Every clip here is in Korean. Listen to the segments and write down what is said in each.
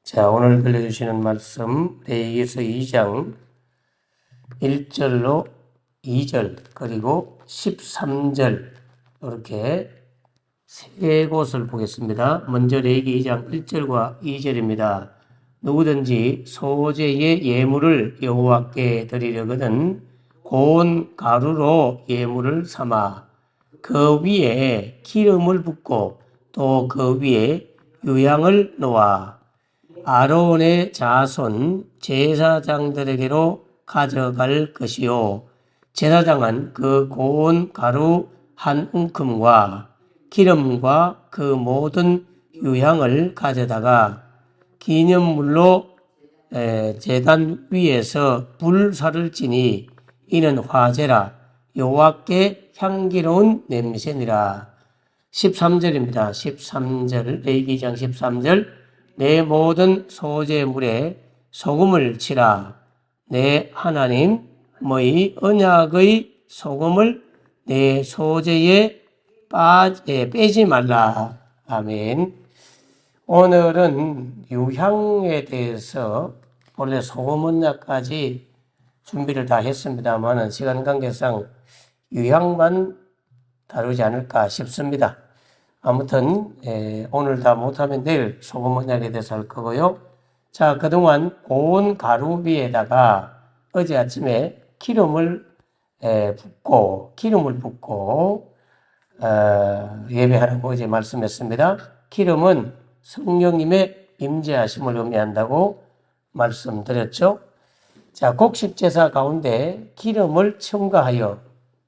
자, 오늘 들려주시는 말씀 레위기서 2장 1절로 2절 그리고 13절 이렇게 세 곳을 보겠습니다. 먼저 레위기 2장 1절과 2절입니다. 누구든지 소재의 예물을 여호와께 드리려거든 고운 가루로 예물을 삼아 그 위에 기름을 붓고 또 그 위에 유향을 놓아 아론의 자손 제사장들에게로 가져갈 것이요 제사장은 그 고운 가루 한 움큼과 기름과 그 모든 유향을 가져다가 기념물로 제단 위에서 불사를 지니 이는 화제라 여호와께 향기로운 냄새니라. 13절입니다. 13절 레위기장 13절 내 모든 소재물에 소금을 치라. 내 하나님의 언약의 소금을 내 소재에 빼지 말라. 아멘. 오늘은 유향에 대해서 원래 소금 언약까지 준비를 다 했습니다만 시간 관계상 유향만 다루지 않을까 싶습니다. 아무튼 오늘 다 못하면 내일 소금 언약에 대해서 할 거고요. 자, 그동안 고운 가루 위에다가 어제 아침에 기름을 붓고 예배하라고 어제 말씀했습니다. 기름은 성령님의 임재하심을 의미한다고 말씀드렸죠. 자, 곡식제사 가운데 기름을 첨가하여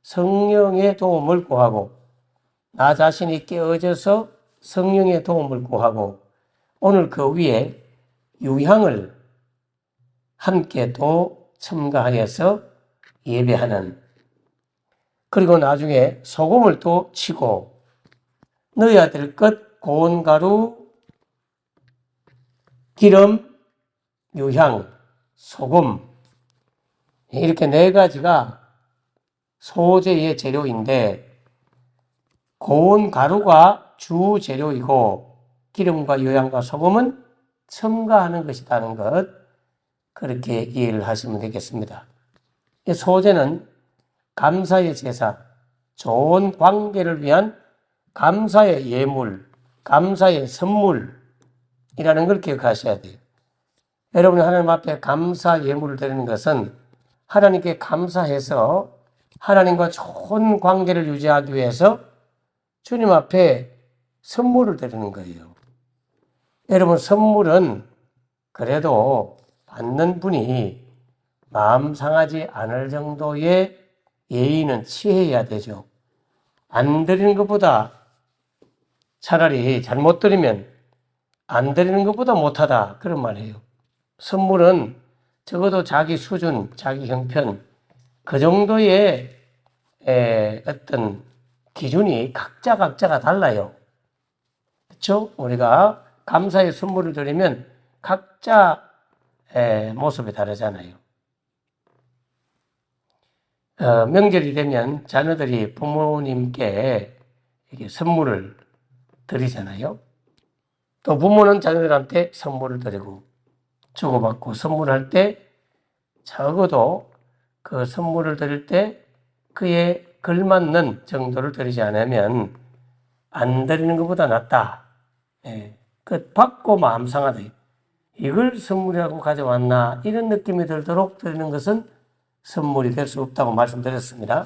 성령의 도움을 구하고 나 자신이 깨어져서 성령의 도움을 구하고 오늘 그 위에 유향을 함께 또 첨가하여서 예배하는 그리고 나중에 소금을 또 치고 넣어야 될 것 고운 가루, 기름, 유향, 소금 이렇게 네 가지가 소재의 재료인데 고운 가루가 주 재료이고 기름과 유향과 소금은 첨가하는 것이라는 것 그렇게 이해를 하시면 되겠습니다. 소재는 감사의 제사, 좋은 관계를 위한 감사의 예물, 감사의 선물이라는 걸 기억하셔야 돼요. 여러분이 하나님 앞에 감사 예물을 드리는 것은 하나님께 감사해서 하나님과 좋은 관계를 유지하기 위해서 주님 앞에 선물을 드리는 거예요. 여러분 선물은 그래도 받는 분이 마음 상하지 않을 정도의 예의는 취해야 되죠. 안 드리는 것보다 차라리 잘못 드리면 안 드리는 것보다 못하다 그런 말이에요. 선물은 적어도 자기 수준, 자기 형편 그 정도의 어떤 기준이 각자가 달라요. 그렇죠? 우리가 감사의 선물을 드리면 각자 모습이 다르잖아요. 명절이 되면 자녀들이 부모님께 이렇게 선물을 드리잖아요. 또 부모는 자녀들한테 선물을 드리고 주고받고 선물할 때 적어도 그 선물을 드릴 때 그에 걸맞는 정도를 드리지 않으면 안 드리는 것보다 낫다. 그 받고 마음 상하다. 이걸 선물이라고 가져왔나 이런 느낌이 들도록 드리는 것은 선물이 될 수 없다고 말씀드렸습니다.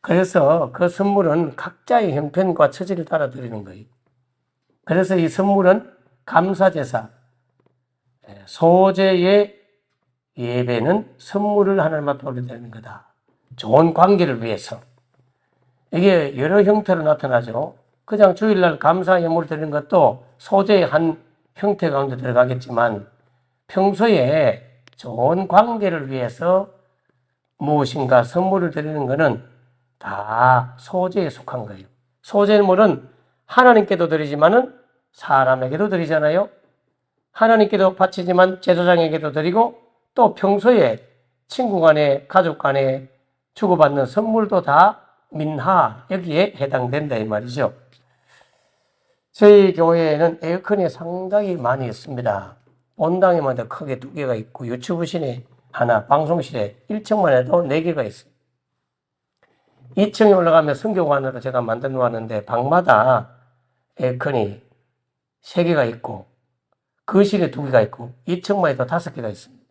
그래서 그 선물은 각자의 형편과 처지를 따라 드리는 거예요. 그래서 이 선물은 감사제사, 소재의 예배는 선물을 하나님 앞에 올려드리는 거다. 좋은 관계를 위해서. 이게 여러 형태로 나타나죠. 그냥 주일날 감사 예물을 드리는 것도 소재의 한 형태 가운데 들어가겠지만 평소에 좋은 관계를 위해서 무엇인가 선물을 드리는 것은 다 소재에 속한 거예요. 소재물은 하나님께도 드리지만은 사람에게도 드리잖아요. 하나님께도 바치지만 제사장에게도 드리고 또 평소에 친구 간에 가족 간에 주고받는 선물도 다 민하 여기에 해당된다 이 말이죠. 저희 교회에는 에어컨이 상당히 많이 있습니다. 본당에만 더 크게 2개가 있고 유튜브실에 하나, 방송실에 1층만 해도 4개가 있어요. 2층에 올라가면 성교관으로 제가 만들어 놨는데 방마다 에어컨이 3개가 있고 거실에 2개가 있고 2층만 해도 5개가 있습니다.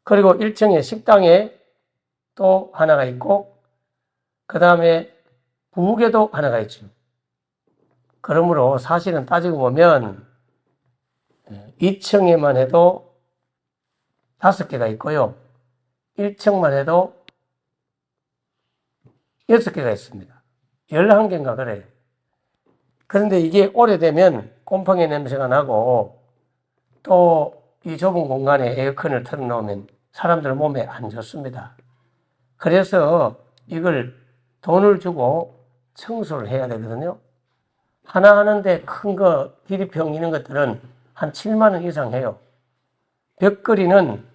그리고 1층에 식당에 또 하나가 있고 그 다음에 부엌에도 하나가 있죠. 그러므로 사실은 따지고 보면 2층에만 해도 5개가 있고요. 1층만 해도 6개가 있습니다. 11개인가 그래요. 그런데 이게 오래되면 곰팡이 냄새가 나고 또 이 좁은 공간에 에어컨을 틀어놓으면 사람들 몸에 안 좋습니다. 그래서 이걸 돈을 주고 청소를 해야 되거든요. 하나 하는데 큰 거, 기리평 이런 것들은 한 7만 원 이상 해요. 벽걸이는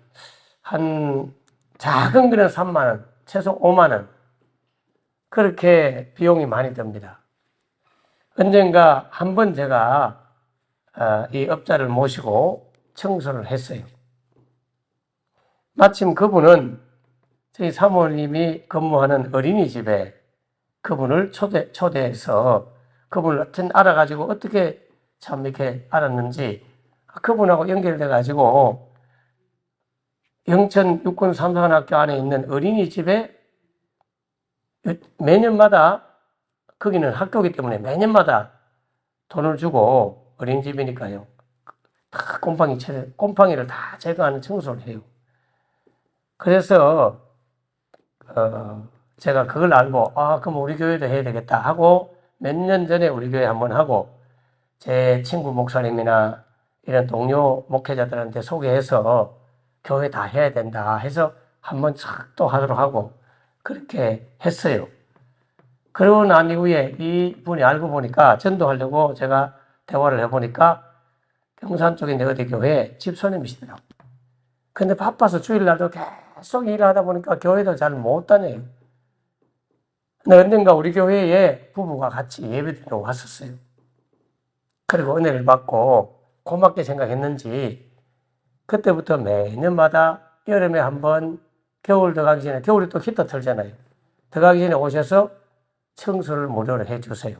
한 작은 거는 3만 원, 최소 5만 원. 그렇게 비용이 많이 듭니다. 언젠가 한번 제가 이 업자를 모시고 청소를 했어요. 마침 그분은 저희 사모님이 근무하는 어린이집에 그분을 초대해서 그분을 알아가지고 어떻게 참 이렇게 알았는지 그분하고 연결돼가지고 영천 육군 삼사관학교 안에 있는 어린이집에 매년마다 거기는 학교이기 때문에 매년마다 돈을 주고 어린이집이니까요. 다 곰팡이를 다 제거하는 청소를 해요. 그래서 제가 그걸 알고 그럼 우리 교회도 해야 되겠다 하고 몇 년 전에 우리 교회 한번 하고 제 친구 목사님이나 이런 동료 목회자들한테 소개해서 교회 다 해야 된다 해서 한번 또 하도록 하고 그렇게 했어요. 그러고 난 이후에 이 분이 알고 보니까 전도하려고 제가 대화를 해보니까 경산 쪽에 있는 어디 교회에 집사님이시더라고요. 근데 바빠서 주일날도 계속 일을 하다 보니까 교회도 잘 못 다녀요. 근데 언젠가 우리 교회에 부부가 같이 예배드리러 왔었어요. 그리고 은혜를 받고 고맙게 생각했는지 그때부터 매년마다 여름에 한번 겨울 들어가기 전에 겨울에 또 히터 틀잖아요. 들어가기 전에 오셔서 청소를 무료로 해주세요.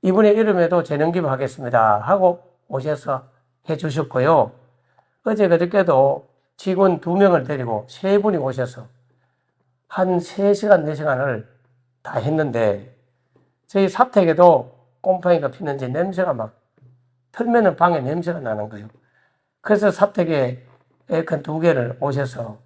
이번에 여름에도 재능 기부하겠습니다 하고 오셔서 해주셨고요. 어제 그저께도 직원 2명을 데리고 3분이 오셔서 한 3시간, 4시간을 다 했는데 저희 사택에도 곰팡이가 피는지 냄새가 막 틀면은 방에 냄새가 나는 거예요. 그래서 사택에 에어컨 2개를 오셔서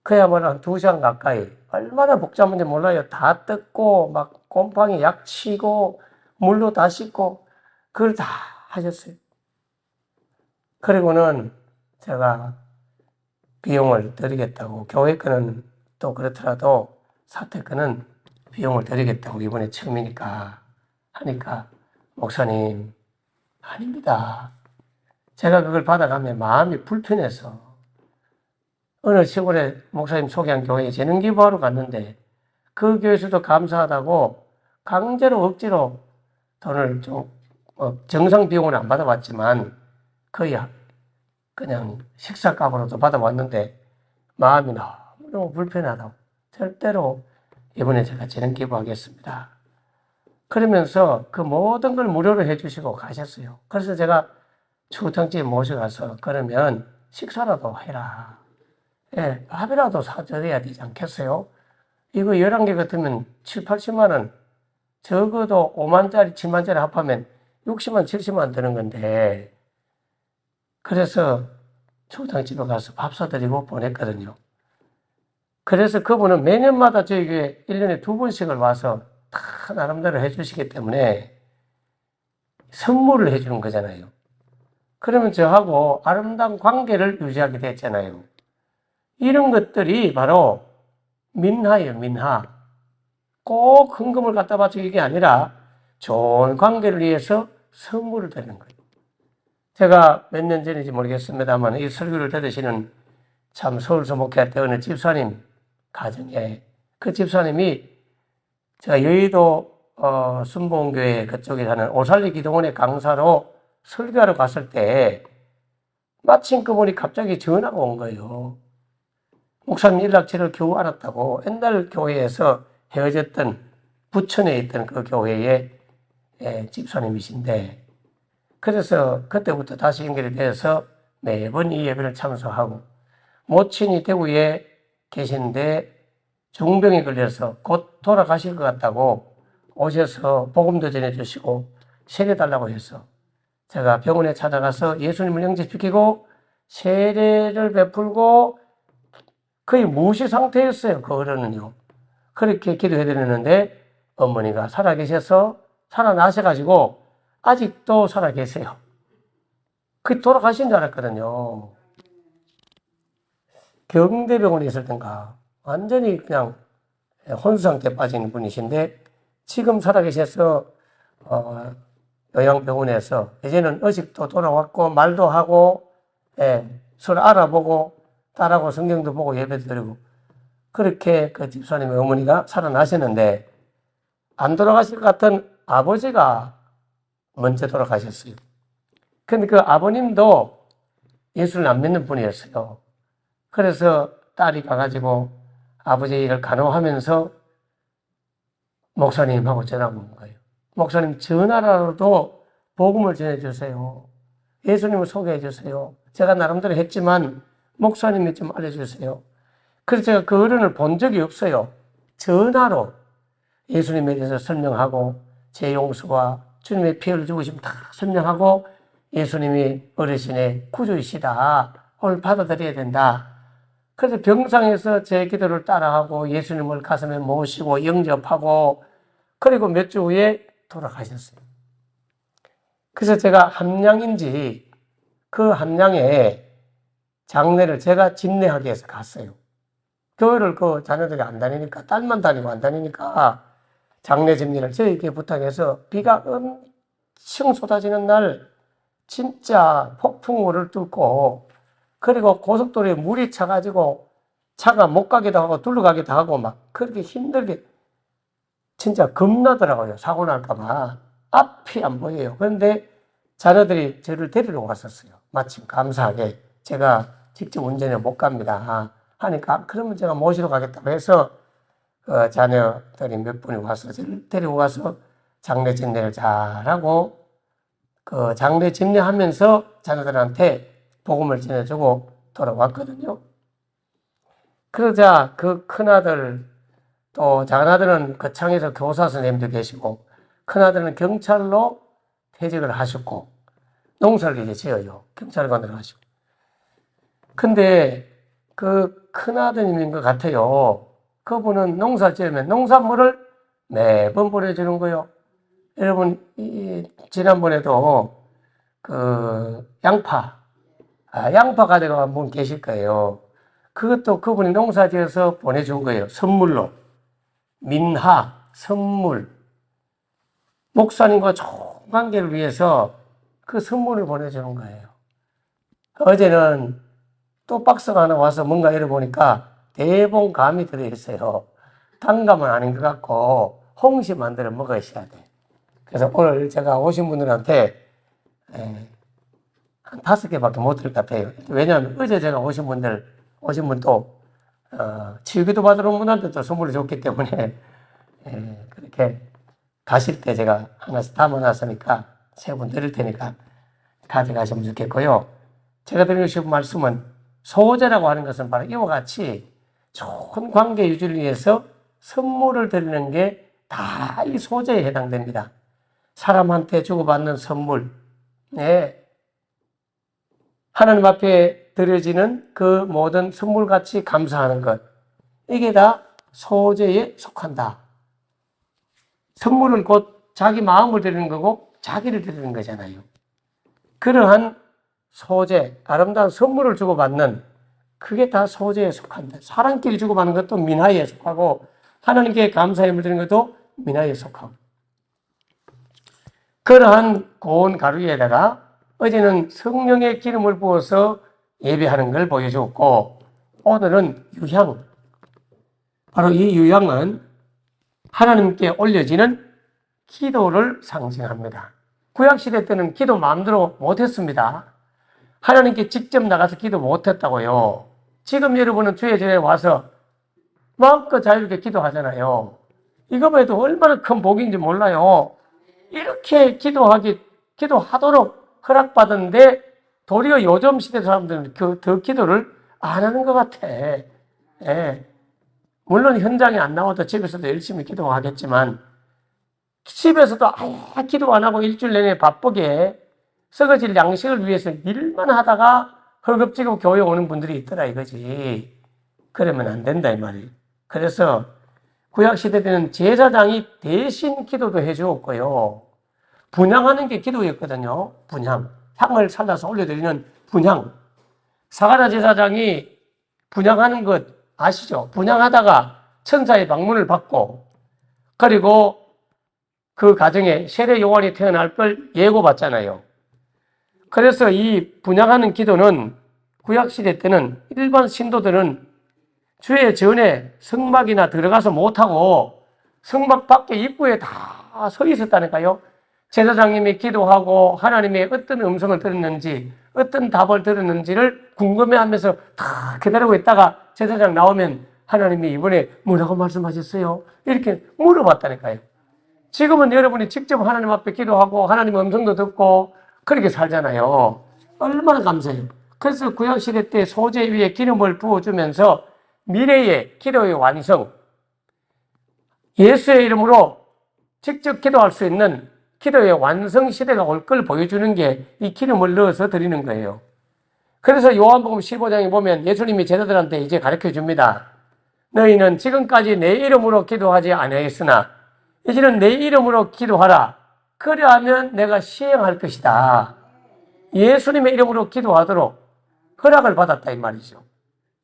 그야말로 한 2시간 가까이 얼마나 복잡한지 몰라요. 다 뜯고 막 곰팡이 약 치고 물로 다 씻고 그걸 다 하셨어요. 그리고는 제가 비용을 드리겠다고 교회 거는 또 그렇더라도 사택 거는 비용을 드리겠다고 이번에 처음이니까 하니까 목사님 아닙니다. 제가 그걸 받아가면 마음이 불편해서 어느 시골에 목사님 소개한 교회에 재능 기부하러 갔는데 그 교회에서도 감사하다고 강제로 억지로 돈을 좀 정상 비용은 안 받아봤지만 거의 그냥 식사값으로도 받아왔는데 마음이 너무 불편하다고 절대로 이번에 제가 재능 기부하겠습니다. 그러면서 그 모든 걸 무료로 해주시고 가셨어요. 그래서 제가 추우탕집에 모셔가서 그러면 식사라도 해라. 예, 밥이라도 사드려야 되지 않겠어요? 이거 11개 같으면 7, 80만 원, 적어도 5만짜리, 7만짜리 합하면 60만, 70만 드는 건데, 그래서 추우탕집에 가서 밥 사드리고 보냈거든요. 그래서 그분은 매년마다 저희 교회 1년에 2번씩을 와서 다 나름대로 해주시기 때문에 선물을 해주는 거잖아요. 그러면 저하고 아름다운 관계를 유지하게 됐잖아요. 이런 것들이 바로 민하예요, 민하. 꼭 헌금을 갖다 바치고 이게 아니라 좋은 관계를 위해서 선물을 드리는 거예요. 제가 몇 년 전인지 모르겠습니다만 이 설교를 들으시는 참 서울서 목회할 때 어느 집사님 가정에 그 집사님이 제가 여의도 순복음교회 그쪽에 사는 오살리 기도원의 강사로 설교하러 갔을 때 마침 그분이 갑자기 전화가 온 거예요. 목사님 연락처를 겨우 알았다고. 옛날 교회에서 헤어졌던 부천에 있던 그 교회의 집사님이신데, 그래서 그때부터 다시 연결이 되어서 매번 이 예배를 참석하고, 모친이 대구에 계신데 중병에 걸려서 곧 돌아가실 것 같다고 오셔서 복음도 전해주시고 세례달라고 해서 제가 병원에 찾아가서 예수님을 영접시키고 세례를 베풀고 거의 무시 상태였어요. 그 어른은요. 그렇게 기도해드렸는데 어머니가 살아계셔서 살아나셔가지고 아직도 살아계세요. 그 돌아가신 줄 알았거든요. 경대병원에 있을 땐가 완전히 그냥 혼수 상태에 빠진 분이신데 지금 살아계셔서 요양병원에서 이제는 의식도 돌아왔고 말도 하고 서로 알아보고 딸하고 성경도 보고 예배도 드리고 그렇게 그 집사님의 어머니가 살아나셨는데 안 돌아가실 것 같은 아버지가 먼저 돌아가셨어요. 근데 그 아버님도 예수를 안 믿는 분이었어요. 그래서 딸이 가가지고 아버지 일을 간호하면서 목사님하고 전화가 온 거예요. 목사님 전화라도 복음을 전해주세요. 예수님을 소개해주세요. 제가 나름대로 했지만 목사님이 좀 알려주세요. 그래서 제가 그 어른을 본 적이 없어요. 전화로 예수님에 대해서 설명하고 제 용서와 주님의 피 흘려주시면 다 설명하고 예수님이 어르신의 구주이시다. 오늘 받아들여야 된다. 그래서 병상에서 제 기도를 따라하고 예수님을 가슴에 모시고 영접하고 그리고 몇 주 후에 돌아가셨어요. 그래서 제가 함양인지 그 함양에 장례를 제가 집례하기 위해서 갔어요. 교회를 그 자녀들이 안 다니니까 딸만 다니고 안 다니니까 장례 집례를 저에게 부탁해서 비가 엄청 쏟아지는 날 진짜 폭풍우를 뚫고 그리고 고속도로에 물이 차가지고 차가 못 가기도 하고 둘러가기도 하고 막 그렇게 힘들게 진짜 겁나더라고요. 사고 날까봐. 앞이 안 보여요. 그런데 자녀들이 저를 데리러 왔었어요. 마침 감사하게 제가 직접 운전해 못 갑니다 하니까 그러면 제가 모시러 가겠다고 해서 자녀들이 몇 분이 와서 저를 데리고 가서 장례 집례를 잘하고 그 장례 집례하면서 자녀들한테 복음을 전해주고 돌아왔거든요. 그러자 그 큰아들 또 작은아들은 거창에서 교사 선생님도 계시고 큰아들은 경찰로 퇴직을 하셨고 농사를 이제 지어요. 경찰관으로 하시고. 근데 그 큰아드님인 것 같아요. 그분은 농사 지으면 농산물을 매번 보내주는 거예요. 여러분 지난번에도 그 양파 가져간 분 계실 거예요. 그것도 그분이 농사 지어서 보내준 거예요. 선물로. 민화, 선물. 목사님과 좋은 관계를 위해서 그 선물을 보내주는 거예요. 어제는 또 박스가 하나 와서 뭔가 열어보니까 대봉감이 들어있어요. 단감은 아닌 것 같고 홍시 만들어 먹으셔야 돼. 그래서 오늘 제가 오신 분들한테 한 5개밖에 못 드릴 것 같아요. 왜냐하면 어제 제가 오신 분도 치유기도 받으러 온 분한테도 선물을 줬기 때문에 그렇게 가실 때 제가 하나씩 담아놨으니까 3분 드릴 테니까 가져가시면 좋겠고요. 제가 드리고 싶은 말씀은 소제라고 하는 것은 바로 이와 같이 좋은 관계 유지를 위해서 선물을 드리는 게 다 이 소제에 해당됩니다. 사람한테 주고받는 선물, 하나님 앞에 드려지는 그 모든 선물같이 감사하는 것, 이게 다 소제에 속한다. 선물은 곧 자기 마음을 드리는 거고 자기를 드리는 거잖아요. 그러한 소제, 아름다운 선물을 주고받는 그게 다 소제에 속한다. 사람끼리 주고받는 것도 민화에 속하고 하나님께 감사의 힘을 드리는 것도 민화에 속하고 그러한 고운 가루에다가 어제는 성령의 기름을 부어서 예배하는 걸 보여주었고 오늘은 유향, 바로 이 유향은 하나님께 올려지는 기도를 상징합니다. 구약시대 때는 기도 마음대로 못했습니다. 하나님께 직접 나가서 기도 못했다고요. 지금 여러분은 주의 전에 와서 마음껏 자유롭게 기도하잖아요. 이거만 해도 얼마나 큰 복인지 몰라요. 이렇게 기도하도록 허락받은데 도리어 요즘 시대 사람들은 더 기도를 안 하는 것 같아. 예. 물론 현장에 안 나와도 집에서도 열심히 기도하겠지만 집에서도 아예 기도 안 하고 일주일 내내 바쁘게 썩어질 양식을 위해서 일만 하다가 헐겁지겁 교회 오는 분들이 있더라 이거지. 그러면 안 된다 이 말이에요. 그래서 구약시대 때는 제사장이 대신 기도도 해주었고요. 분향하는 게 기도였거든요. 분향. 향을 살라서 올려드리는 분향. 사가랴 제사장이 분향하는 것 아시죠? 분향하다가 천사의 방문을 받고 그리고 그 가정에 세례 요한이 태어날 걸 예고받잖아요. 그래서 이 분향하는 기도는 구약시대 때는 일반 신도들은 주의 전에 성막이나 들어가서 못하고 성막 밖에 입구에 다 서 있었다니까요. 제사장님이 기도하고 하나님의 어떤 음성을 들었는지 어떤 답을 들었는지를 궁금해하면서 다 기다리고 있다가 제사장 나오면 하나님이 이번에 뭐라고 말씀하셨어요? 이렇게 물어봤다니까요. 지금은 여러분이 직접 하나님 앞에 기도하고 하나님의 음성도 듣고 그렇게 살잖아요. 얼마나 감사해요. 그래서 구약시대 때 소재 위에 기름을 부어주면서 미래의 기도의 완성, 예수의 이름으로 직접 기도할 수 있는 기도의 완성 시대가 올 걸 보여주는 게 이 기름을 넣어서 드리는 거예요. 그래서 요한복음 15장에 보면 예수님이 제자들한테 이제 가르쳐 줍니다. 너희는 지금까지 내 이름으로 기도하지 아니하였으나 이제는 내 이름으로 기도하라. 그리하면 내가 시행할 것이다. 예수님의 이름으로 기도하도록 허락을 받았다 이 말이죠.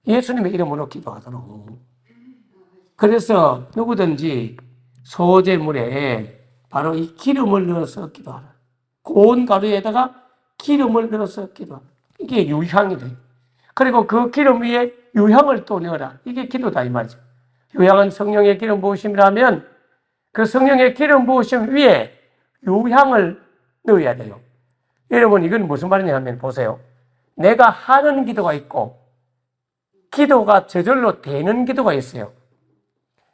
예수님의 이름으로 기도하도록. 그래서 누구든지 소재물에 바로 이 기름을 넣어서 기도하라. 고운 가루에다가 기름을 넣어서 기도하라. 이게 유향이 돼요. 그리고 그 기름 위에 유향을 또 넣어라. 이게 기도다 이 말이죠. 유향은 성령의 기름 부으심이라면 그 성령의 기름 부으심 위에 유향을 넣어야 돼요. 여러분 이건 무슨 말이냐 하면 보세요. 내가 하는 기도가 있고 기도가 저절로 되는 기도가 있어요.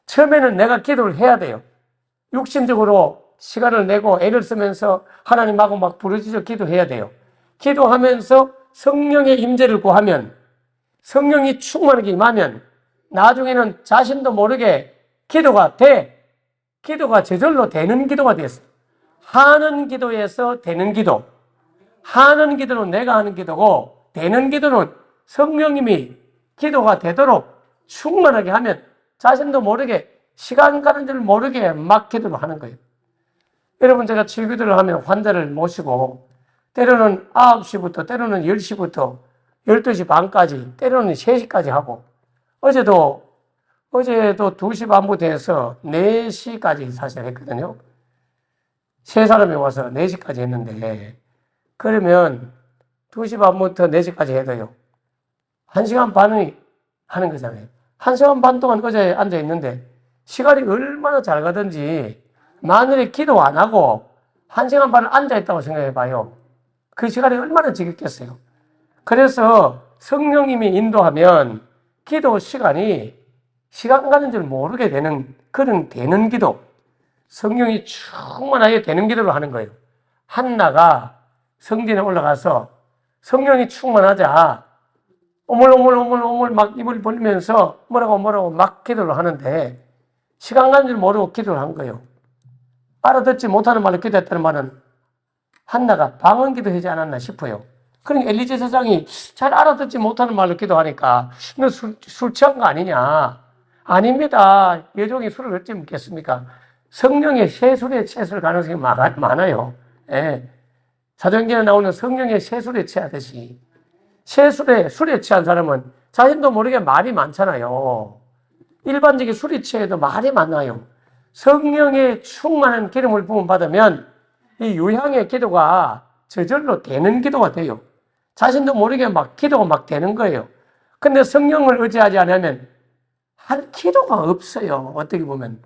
처음에는 내가 기도를 해야 돼요. 육신적으로 시간을 내고 애를 쓰면서 하나님하고 막 부르짖어 기도해야 돼요. 기도하면서 성령의 임재를 구하면 성령이 충만하게 임하면 나중에는 자신도 모르게 기도가 돼. 기도가 저절로 되는 기도가 됐어요. 하는 기도에서 되는 기도. 하는 기도는 내가 하는 기도고 되는 기도는 성령님이 기도가 되도록 충만하게 하면 자신도 모르게 시간 가는 줄 모르게 막 기도를 하는 거예요. 여러분 제가 치유기도를 하면 환자를 모시고 때로는 9시부터 때로는 10시부터 12시 반까지 때로는 3시까지 하고 어제도 2시 반부터 해서 4시까지 사실 했거든요. 세 사람이 와서 4시까지 했는데 그러면 2시 반부터 4시까지 해도요. 1시간 반을 하는 거잖아요. 1시간 반 동안 어제 앉아 있는데 시간이 얼마나 잘 가든지 만일에 기도 안 하고 1시간 반을 앉아 있다고 생각해 봐요. 그 시간이 얼마나 지겹겠어요. 그래서 성령님이 인도하면 기도 시간이 시간 가는 줄 모르게 되는 그런 되는 기도, 성령이 충만하게 되는 기도를 하는 거예요. 한나가 성전에 올라가서 성령이 충만하자 오물오물 막 입을 벌리면서 뭐라고 막 기도를 하는데 시간 가는 줄 모르고 기도를 한 거예요. 알아듣지 못하는 말로 기도했다는 말은 한나가 방언 기도하지 않았나 싶어요. 그러니까 엘리제 제사장이 잘 알아듣지 못하는 말로 기도하니까 너 술 취한 거 아니냐? 아닙니다. 여종이 술을 어찌 먹겠습니까? 성령의 세술에 취했을 가능성이 많아요. 예. 사도행전에 나오는 성령의 세술에 취하듯이 술에 취한 사람은 자신도 모르게 말이 많잖아요. 일반적인 술에 취해도 말이 많아요. 성령의 충만한 기름을 부음받으면 이 유향의 기도가 저절로 되는 기도가 돼요. 자신도 모르게 막 기도가 막 되는 거예요. 근데 성령을 의지하지 않으면 할 기도가 없어요. 어떻게 보면.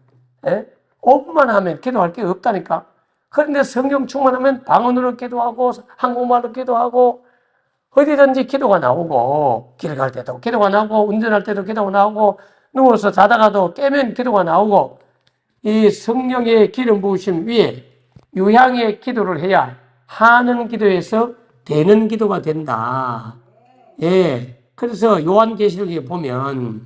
예? 5분만 하면 기도할 게 없다니까. 그런데 성령 충만하면 방언으로 기도하고 한국말로 기도하고 어디든지 기도가 나오고, 길 갈 때도 기도가 나오고, 운전할 때도 기도가 나오고, 누워서 자다가도 깨면 기도가 나오고, 이 성령의 기름 부으심 위에 유향의 기도를 해야 하는 기도에서 되는 기도가 된다. 예. 그래서 요한계시록에 보면,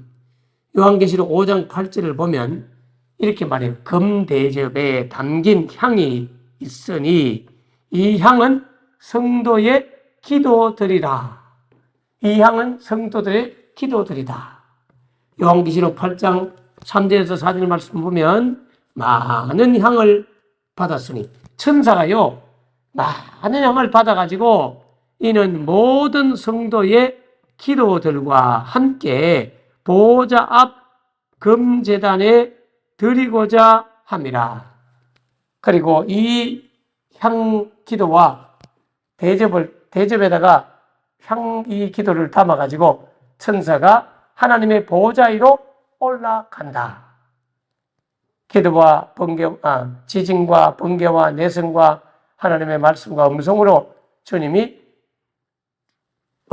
요한계시록 5장 8절을 보면 이렇게 말해요. 금대접에 담긴 향이 있으니 이 향은 성도의 기도들이라. 이 향은 성도들의 기도들이다. 요한계시록 8장 3절에서 4절 말씀 보면 많은 향을 받았으니 천사가요 많은 향을 받아가지고 이는 모든 성도의 기도들과 함께 보호자 앞 금제단에 드리고자 함이라. 그리고 이 향 기도와 대접에다가 이 기도를 담아가지고 천사가 하나님의 보호자 위로 올라간다. 기도와 지진과 번개와 내성과 하나님의 말씀과 음성으로 주님이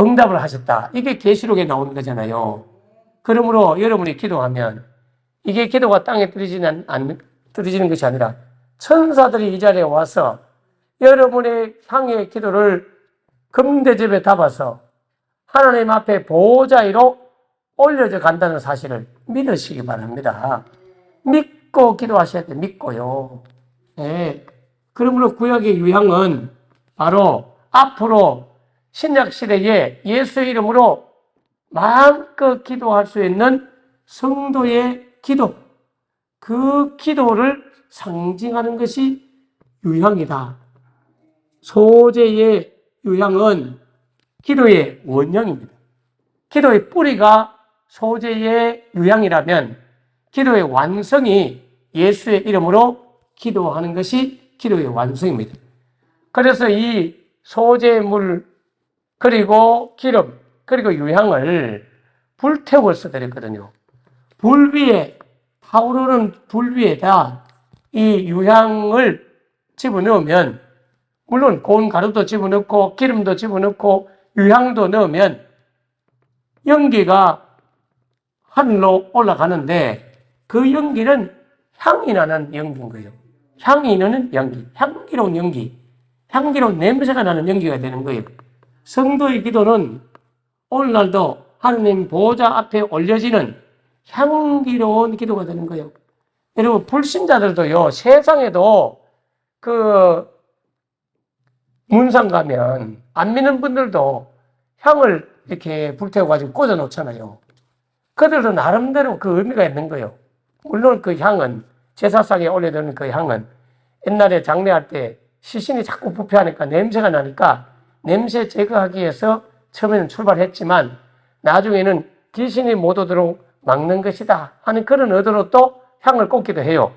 응답을 하셨다. 이게 계시록에 나오는 거잖아요. 그러므로 여러분이 기도하면 이게 기도가 땅에 떨어지는 것이 아니라 천사들이 이 자리에 와서 여러분의 향의 기도를 금대접에 담아서 하나님 앞에 보호자위로 올려져 간다는 사실을 믿으시기 바랍니다. 믿고 기도하셔야 돼요. 믿고요. 네. 그러므로 구약의 유향은 바로 앞으로 신약 시대에 예수의 이름으로 마음껏 기도할 수 있는 성도의 기도, 그 기도를 상징하는 것이 유향이다. 소재의 유향은 기도의 원형입니다. 기도의 뿌리가 소재의 유향이라면 기도의 완성이 예수의 이름으로 기도하는 것이 기도의 완성입니다. 그래서 이 소재물 그리고 기름 그리고 유향을 불태워 써드렸거든요. 불 위에 타오르는 불 위에다 이 유향을 집어넣으면 물론 고운 가루도 집어넣고 기름도 집어넣고 유향도 넣으면 연기가 하늘로 올라가는데 그 연기는 향이 나는 연기인 거예요. 향이 나는 연기, 향기로운 연기, 향기로운 냄새가 나는 연기가 되는 거예요. 성도의 기도는 오늘날도 하느님 보호자 앞에 올려지는 향기로운 기도가 되는 거예요. 여러분, 불신자들도요, 세상에도 문상 가면 안 믿는 분들도 향을 이렇게 불태워가지고 꽂아 놓잖아요. 그들도 나름대로 그 의미가 있는 거예요. 물론 그 향은, 제사상에 올려드리는 그 향은 옛날에 장례할 때 시신이 자꾸 부패하니까 냄새가 나니까 냄새 제거하기 위해서 처음에는 출발했지만 나중에는 귀신이 못 오도록 막는 것이다 하는 그런 의도로 또 향을 꽂기도 해요.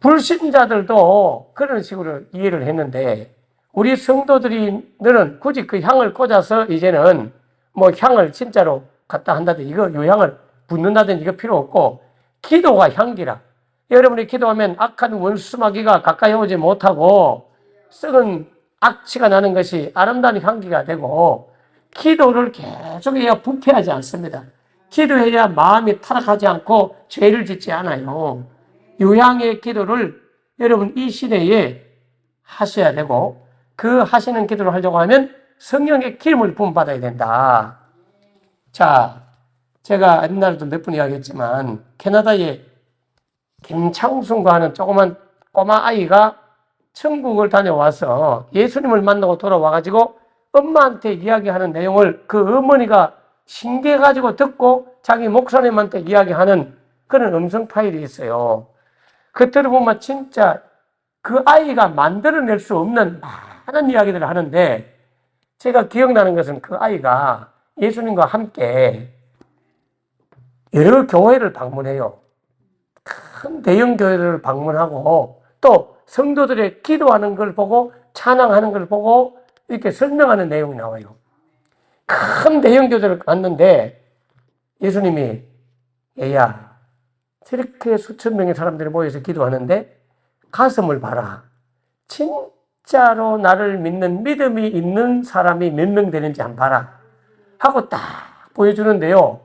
불신자들도 그런 식으로 이해를 했는데 우리 성도들은 굳이 그 향을 꽂아서 이제는 뭐 향을 진짜로 갖다 한다든지 이거 유향을 붓는다든지 이거 필요 없고 기도가 향기라. 여러분이 기도하면 악한 원수마귀가 가까이 오지 못하고 썩은 악취가 나는 것이 아름다운 향기가 되고 기도를 계속해야 부패하지 않습니다. 기도해야 마음이 타락하지 않고 죄를 짓지 않아요. 유향의 기도를 여러분 이 시대에 하셔야 되고 그 하시는 기도를 하려고 하면 성령의 기름을 부음받아야 된다. 자, 제가 옛날에도 몇 번 이야기했지만 캐나다에 김창순과 하는 조그만 꼬마 아이가 천국을 다녀와서 예수님을 만나고 돌아와가지고 엄마한테 이야기하는 내용을 그 어머니가 신기해가지고 듣고 자기 목사님한테 이야기하는 그런 음성 파일이 있어요. 그때를 보면 진짜 그 아이가 만들어낼 수 없는 많은 이야기들을 하는데 제가 기억나는 것은 그 아이가 예수님과 함께 여러 교회를 방문해요. 큰 대형 교회를 방문하고 또 성도들의 기도하는 걸 보고 찬양하는 걸 보고 이렇게 설명하는 내용이 나와요. 큰 대형 교회를 갔는데 예수님이 얘야 저렇게 수천 명의 사람들이 모여서 기도하는데 가슴을 봐라. 진짜 진짜로 나를 믿는 믿음이 있는 사람이 몇 명 되는지 한번 봐라 하고 딱 보여주는데요.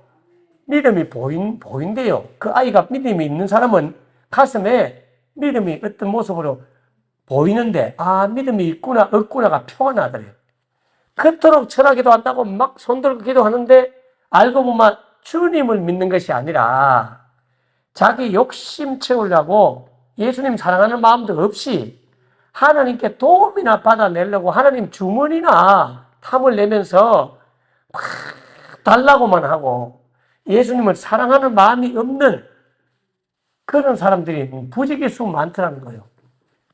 믿음이 보인대요. 그 아이가 믿음이 있는 사람은 가슴에 믿음이 어떤 모습으로 보이는데, 아, 믿음이 있구나, 없구나가 표가 나더래요. 그토록 철학기도 한다고 막 손들고 기도하는데, 알고 보면 주님을 믿는 것이 아니라, 자기 욕심 채우려고 예수님 사랑하는 마음도 없이, 하나님께 도움이나 받아내려고 하나님 주머니나 탐을 내면서 막 달라고만 하고, 예수님을 사랑하는 마음이 없는 그런 사람들이 부지기수 많더라는 거예요.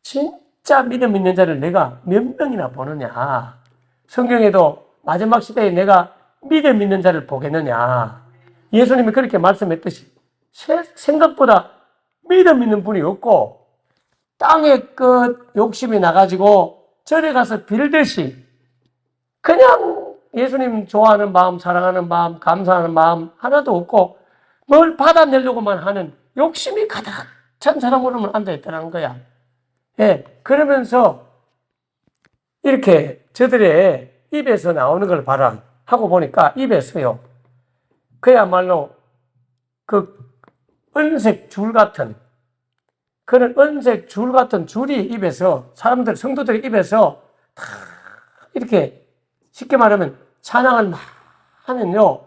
진짜 믿음 있는 자를 내가 몇 명이나 보느냐. 성경에도 마지막 시대에 내가 믿음 있는 자를 보겠느냐. 예수님이 그렇게 말씀했듯이 생각보다 믿음 있는 분이 없고 땅에 그 욕심이 나가지고 절에 가서 빌듯이 그냥 예수님 좋아하는 마음, 사랑하는 마음, 감사하는 마음 하나도 없고 뭘 받아내려고만 하는 욕심이 가득 찬 사람으로만 앉아있다는 거야. 예, 그러면서 이렇게 저들의 입에서 나오는 걸 봐라 하고 보니까 입에서요. 그야말로 그 은색 줄 같은 그런 은색 줄 같은 줄이 입에서 사람들, 성도들의 입에서 다 이렇게 쉽게 말하면 찬양을 막 하면요.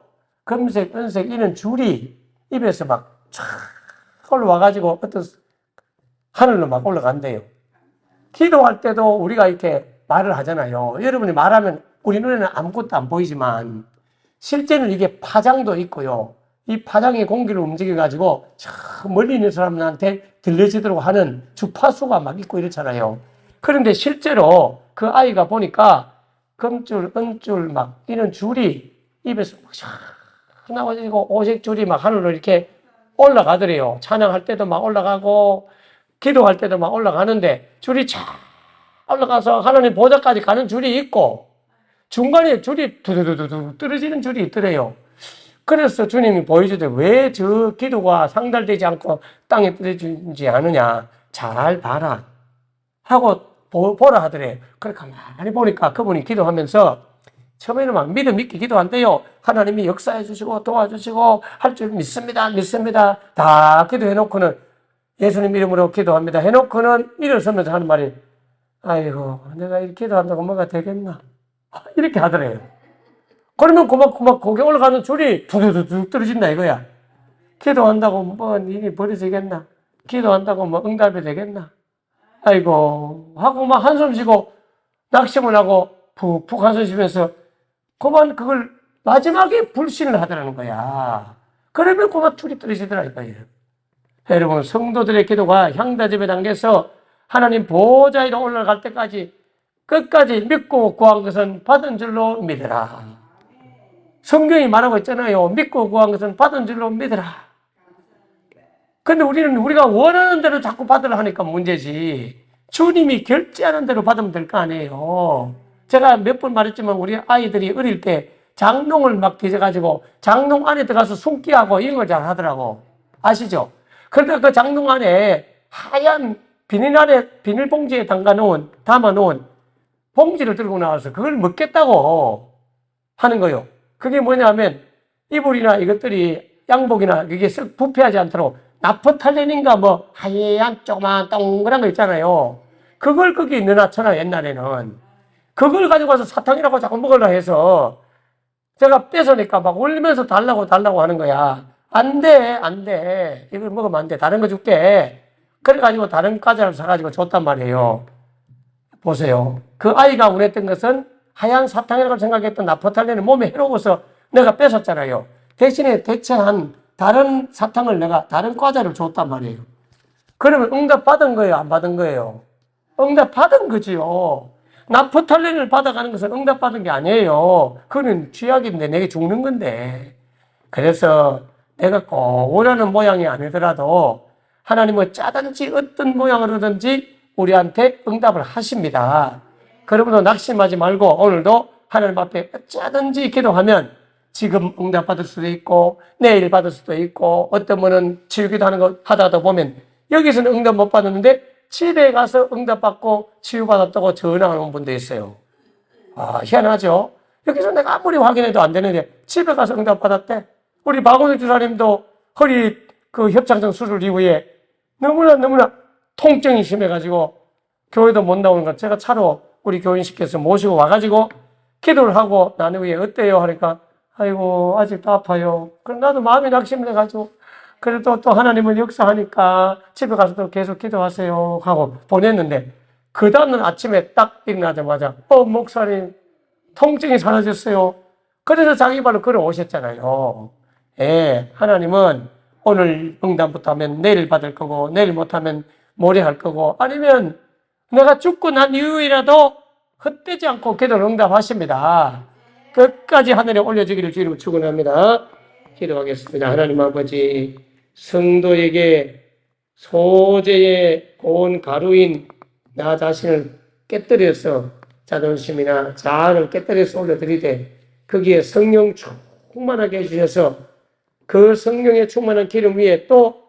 금색, 은색 이런 줄이 입에서 막 쫙 올라와가지고 어떤 하늘로 막 올라간대요. 기도할 때도 우리가 이렇게 말을 하잖아요. 여러분이 말하면 우리 눈에는 아무것도 안 보이지만 실제는 이게 파장도 있고요. 이 파장이 공기를 움직여가지고 저 멀리 있는 사람들한테 들려지도록 하는 주파수가 막 있고 이렇잖아요. 그런데 실제로 그 아이가 보니까 금줄, 은줄 막 이런 줄이 입에서 막 샥 나와지고 오색줄이 막 하늘로 이렇게 올라가더래요. 찬양할 때도 막 올라가고 기도할 때도 막 올라가는데 줄이 쫙 올라가서 하나님 보좌까지 가는 줄이 있고 중간에 줄이 두두두두 떨어지는 줄이 있더래요. 그래서 주님이 보여주되 왜 저 기도가 상달되지 않고 땅에 떨어지지 않느냐. 잘 봐라 하고 보라 하더래요. 그래 가만히 보니까 그분이 기도하면서 처음에는 막 믿음 있게 기도한대요. 하나님이 역사해 주시고 도와주시고 할 줄 믿습니다. 믿습니다. 다 기도해놓고는 예수님 이름으로 기도합니다. 해놓고는 일어서면서 하는 말이 아이고 내가 이렇게 기도한다고 뭐가 되겠나. 이렇게 하더래요. 그러면 고막 고개 올라가는 줄이 두두두둑 떨어진다 이거야. 기도한다고 뭐 일이 벌어지겠나. 기도한다고 뭐 응답이 되겠나. 아이고 하고 막 한숨 쉬고 낙심을 하고 푹푹 한숨 쉬면서 그만 그걸 마지막에 불신을 하더라는 거야. 그러면 그만 줄이 떨어지더라 이거예요. 여러분 성도들의 기도가 향단집에 담겨서 하나님 보좌 위로 올라갈 때까지 끝까지 믿고 구한 것은 받은 줄로 믿으라. 성경이 말하고 있잖아요. 믿고 구한 것은 받은 줄로 믿으라. 근데 우리가 원하는 대로 자꾸 받으려 하니까 문제지. 주님이 결제하는 대로 받으면 될 거 아니에요. 제가 몇 번 말했지만 우리 아이들이 어릴 때 장롱을 막 뒤져가지고 장롱 안에 들어가서 숨기하고 이런 걸 잘 하더라고. 아시죠? 그러다 그 장롱 안에 하얀 비닐봉지에 담아놓은 봉지를 들고 나와서 그걸 먹겠다고 하는 거예요. 그게 뭐냐면 이불이나 이것들이 양복이나 이게 썩 부패하지 않도록 나프탈렌인가 뭐 하얀 조그만 동그란 거 있잖아요. 그걸 거기 넣어놨잖아 옛날에는. 그걸 가지고 와서 사탕이라고 자꾸 먹으려 해서 제가 뺏으니까 막 울면서 달라고 하는 거야. 안 돼. 이걸 먹으면 안 돼. 다른 거 줄게. 그래가지고 다른 과자를 사가지고 줬단 말이에요. 보세요. 그 아이가 원했던 것은 하얀 사탕이라고 생각했던 나프탈렌을 몸에 해로워서 내가 뺏었잖아요. 대신에 대체한 다른 사탕을 내가 다른 과자를 줬단 말이에요. 그러면 응답 받은 거예요? 안 받은 거예요? 응답 받은 거지요. 나프탈렌을 받아가는 것은 응답 받은 게 아니에요. 그건 취약인데 내게 죽는 건데. 그래서 내가 꼭 원하는 모양이 아니더라도 하나님은 짜든지 어떤 모양으로든지 우리한테 응답을 하십니다. 그러므로 낙심하지 말고 오늘도 하나님 앞에 짜든지 기도하면 지금 응답 받을 수도 있고 내일 받을 수도 있고 어떤 분은 치유기도 하는 거 하다가 보면 여기서는 응답 못 받았는데 집에 가서 응답받고 치유받았다고 전화하는 분도 있어요. 아, 희한하죠? 여기서 내가 아무리 확인해도 안 되는데 집에 가서 응답받았대. 우리 박원순 주사님도 허리 그 협착증 수술 이후에 너무나 통증이 심해가지고 교회도 못 나오는 거 제가 차로 우리 교인식께서 모시고 와가지고 기도를 하고 난 후에 어때요? 하니까 아이고 아직도 아파요. 그럼 나도 마음이 낙심돼가지고 그래도 또 하나님은 역사하니까 집에 가서도 계속 기도하세요 하고 보냈는데 그 다음날 아침에 딱 일어나자마자 목사님 통증이 사라졌어요. 그래서 자기 발로 걸어오셨잖아요. 예, 하나님은 오늘 응답부터 하면 내일 받을 거고 내일 못하면 모레 할 거고 아니면 내가 죽고 난 이후이라도 헛되지 않고 기도를 응답하십니다. 끝까지 하늘에 올려주기를 주님으로 축원합니다. 기도하겠습니다. 하나님 아버지 성도에게 소재의 고운 가루인 나 자신을 깨뜨려서 자존심이나 자아를 깨뜨려서 올려드리되 거기에 성령 충만하게 해주셔서 그 성령의 충만한 기름 위에 또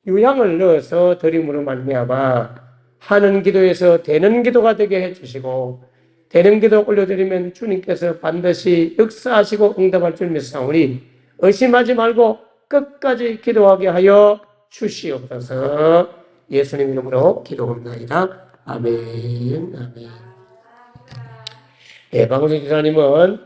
유향을 넣어서 드림으로 말미암아 하는 기도에서 되는 기도가 되게 해주시고 되는 기도 올려드리면 주님께서 반드시 역사하시고 응답할 줄 믿사오니 의심하지 말고 끝까지 기도하게 하여 주시옵소서. 예수님 이름으로 기도합니다. 아멘. 아멘. 예, 박원순 기사님은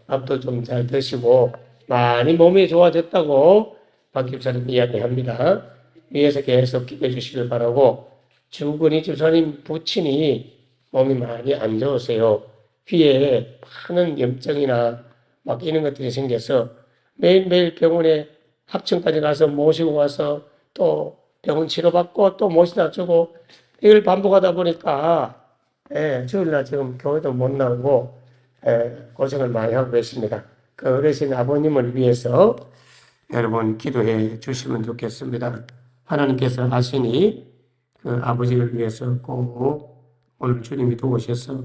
밥도 좀 잘 드시고 많이 몸이 좋아졌다고 박 집사님 이야기합니다. 위에서 계속 기도해 주시길 바라고 주근이 집사님 부친이 몸이 많이 안 좋으세요. 귀에 많은 염증이나 막 이런 것들이 생겨서 매일매일 병원에 합천까지 가서 모시고 와서 또 병원 치료받고 또 모시다 주고 이걸 반복하다 보니까 주일날 지금 교회도 못 나오고 고생을 많이 하고 계십니다. 그 어르신 아버님을 위해서 여러분 기도해 주시면 좋겠습니다. 하나님께서 하시니 그 아버지를 위해서 꼭 오늘 주님이 도우셔서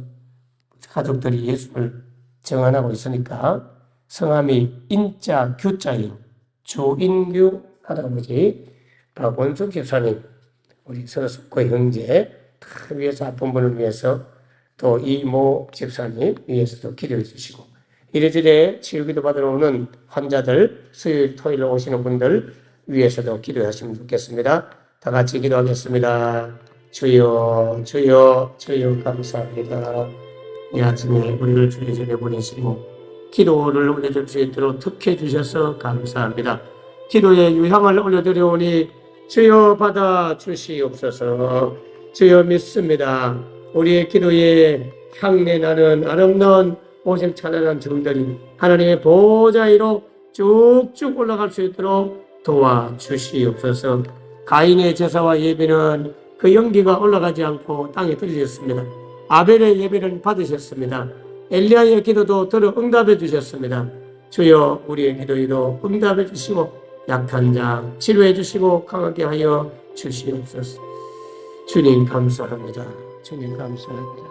가족들이 예수를 정언하고 있으니까 성함이 인자 규자인 조인규 할아버지 박원순 집사님 우리 서석호 형제 다 위해서 아픈 분을 위해서 또 이모 집사님 위해서도 기도해 주시고 이래저래 치유기도 받으러 오는 환자들 수요일 토요일 오시는 분들 위해서도 기도하시면 좋겠습니다. 다 같이 기도하겠습니다. 주여 주여 주여 감사합니다. 이 아침에 우리를 주의 전에 보내시고 기도를 올려줄 수 있도록 특혜 주셔서 감사합니다. 기도에 유향을 올려드려오니 주여 받아 주시옵소서. 주여 믿습니다. 우리의 기도에 향내 나는 아름다운 오심 찬란한 주들이 하나님의 보좌 위로 쭉쭉 올라갈 수 있도록 도와주시옵소서. 가인의 제사와 예배는 그 연기가 올라가지 않고 땅에 떨어졌습니다. 아벨의 예배는 받으셨습니다. 엘리야의 기도도 들어 응답해 주셨습니다. 주여 우리의 기도에도 응답해 주시고 약한 자 치료해 주시고 강하게 하여 주시옵소서. 주님 감사합니다. 주님 감사합니다.